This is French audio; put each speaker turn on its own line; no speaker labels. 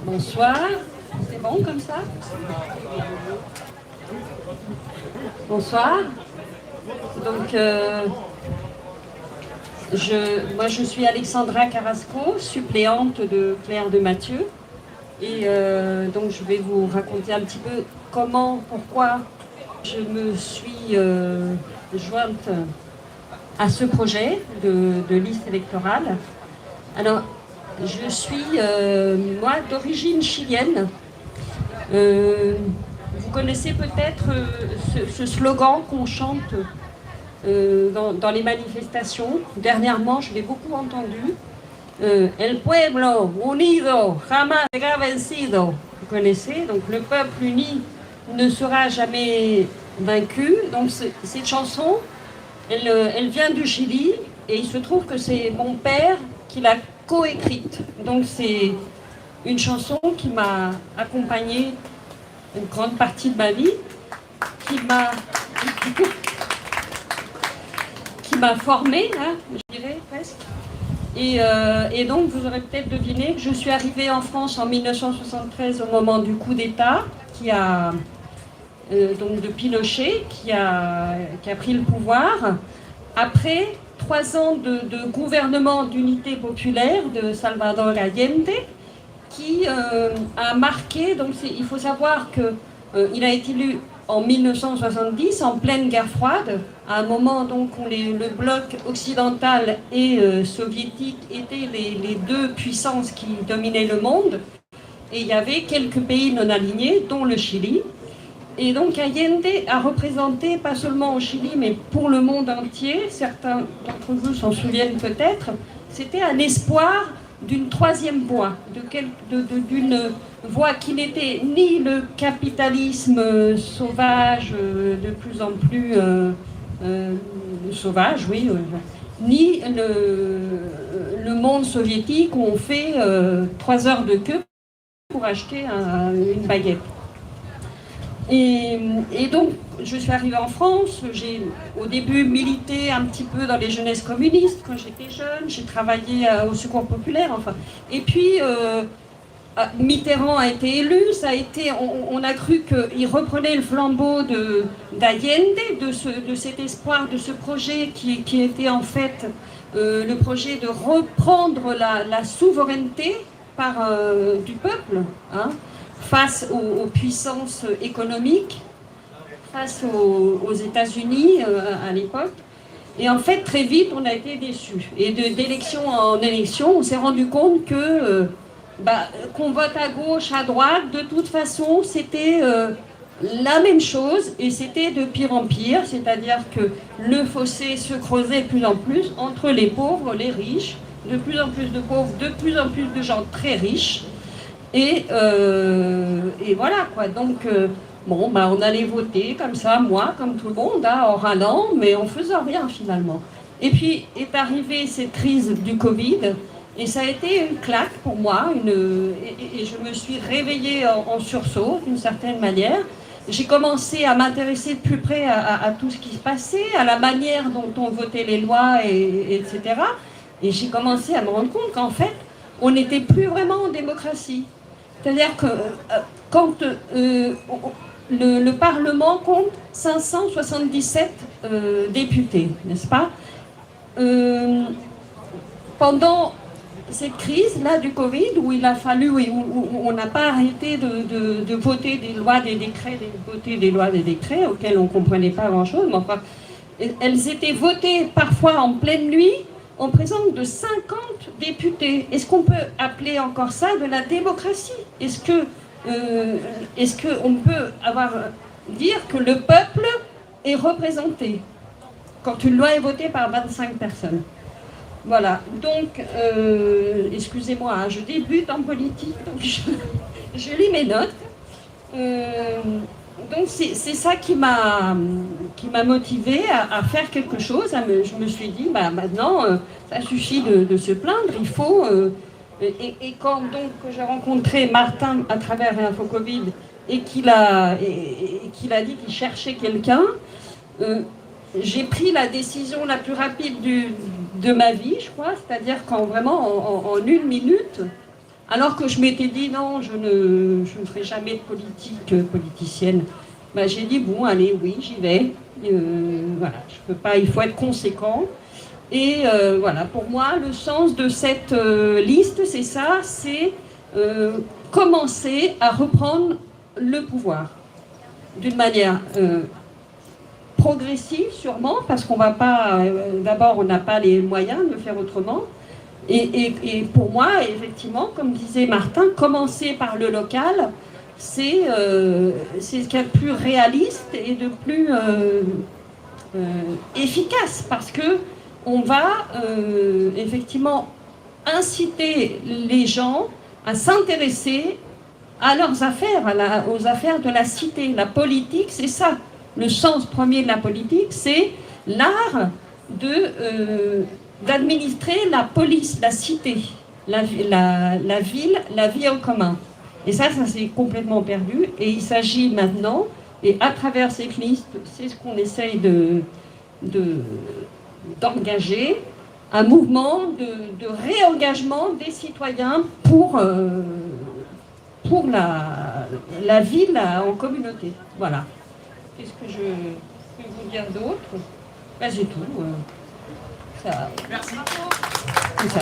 Bonsoir, c'est bon comme ça? Bonsoir. Donc, moi je suis Alexandra Carrasco, suppléante de Claire de Mathieu. Et donc je vais vous raconter un petit peu comment, pourquoi je me suis jointe à ce projet de liste électorale. Alors, je suis, moi, d'origine chilienne. Vous connaissez peut-être ce slogan qu'on chante dans les manifestations. Dernièrement, je l'ai beaucoup entendu. El pueblo unido jamás será vencido. Vous connaissez? Donc, le peuple uni ne sera jamais vaincu. Donc, cette chanson, elle vient du Chili, et il se trouve que c'est mon père qui l'a coécrite. Donc c'est une chanson qui m'a accompagnée une grande partie de ma vie, qui m'a formée, hein, je dirais presque. Et donc vous aurez peut-être deviné que je suis arrivée en France en 1973 au moment du coup d'État donc de Pinochet qui a pris le pouvoir. Après 3 ans de gouvernement d'unité populaire de Salvador Allende, qui a marqué, donc il faut savoir qu'il a été élu en 1970, en pleine guerre froide, à un moment donc où le bloc occidental et soviétique étaient les deux puissances qui dominaient le monde, et il y avait quelques pays non alignés, dont le Chili. Et donc Allende a représenté, pas seulement au Chili, mais pour le monde entier, certains d'entre vous s'en souviennent peut-être, c'était un espoir d'une troisième voie, d'une voie qui n'était ni le capitalisme sauvage, de plus en plus sauvage, oui, ni le monde soviétique où on fait 3 heures de queue pour acheter une baguette. Et donc, je suis arrivée en France, j'ai au début milité un petit peu dans les jeunesses communistes quand j'étais jeune, j'ai travaillé au Secours populaire, enfin. Et puis, Mitterrand a été élu, on a cru qu'il reprenait le flambeau d'Allende, de cet espoir, de ce projet qui était en fait le projet de reprendre la souveraineté du peuple, hein, face aux puissances économiques, face aux États-Unis à l'époque. Et en fait, très vite, on a été déçus. Et d'élection en élection, on s'est rendu compte que qu'on vote à gauche, à droite, de toute façon, c'était la même chose, et c'était de pire en pire, c'est-à-dire que le fossé se creusait de plus en plus entre les pauvres, les riches, de plus en plus de pauvres, de plus en plus de gens très riches. Et voilà quoi, donc on allait voter comme ça, moi, comme tout le monde, hein, en râlant, mais on faisait rien finalement. Et puis est arrivée cette crise du Covid, et ça a été une claque pour moi, et je me suis réveillée en sursaut d'une certaine manière. J'ai commencé à m'intéresser de plus près à tout ce qui se passait, à la manière dont on votait les lois, etc. Et j'ai commencé à me rendre compte qu'en fait, on n'était plus vraiment en démocratie. C'est-à-dire que quand le Parlement compte 577 députés, n'est-ce pas? Pendant cette crise-là du Covid, où il a fallu, où on n'a pas arrêté de voter des lois, des décrets, auxquels on ne comprenait pas grand-chose, mais enfin, elles étaient votées parfois en pleine nuit, en présence de 50 députés. Est-ce qu'on peut appeler encore ça de la démocratie? Est-ce qu'on peut dire que le peuple est représenté quand une loi est votée par 25 personnes? Voilà, donc, excusez-moi, hein, je débute en politique, donc je lis mes notes. Donc c'est ça qui m'a motivée à faire quelque chose. Je me suis dit, maintenant, ça suffit de se plaindre, il faut... et quand donc j'ai rencontré Martin à travers Info Covid, et qu'il a dit qu'il cherchait quelqu'un, j'ai pris la décision la plus rapide de ma vie, je crois, c'est-à-dire qu'en vraiment, en 1 minute, Alors que je m'étais dit, non, je ne ferai jamais de politique politicienne. Ben, j'ai dit, bon, allez, oui, j'y vais. Voilà, je peux pas, il faut être conséquent. Et voilà, pour moi, le sens de cette liste, c'est ça, c'est commencer à reprendre le pouvoir d'une manière progressive, sûrement, parce qu'on va pas, d'abord, on n'a pas les moyens de le faire autrement. Et pour moi, effectivement, comme disait Martin, commencer par le local, c'est ce qu'il y a de plus réaliste et de plus efficace, parce que on va effectivement inciter les gens à s'intéresser à leurs affaires, aux affaires de la cité. La politique, c'est ça. Le sens premier de la politique, c'est l'art d'administrer la police, la cité, la ville, la vie en commun. Et ça s'est complètement perdu. Et il s'agit maintenant, et à travers cette liste, c'est ce qu'on essaye d'engager, un mouvement de réengagement des citoyens pour la ville en communauté. Voilà. Qu'est-ce que je peux vous dire d'autre? Ben, c'est tout. Ça,
merci.
C'est ça.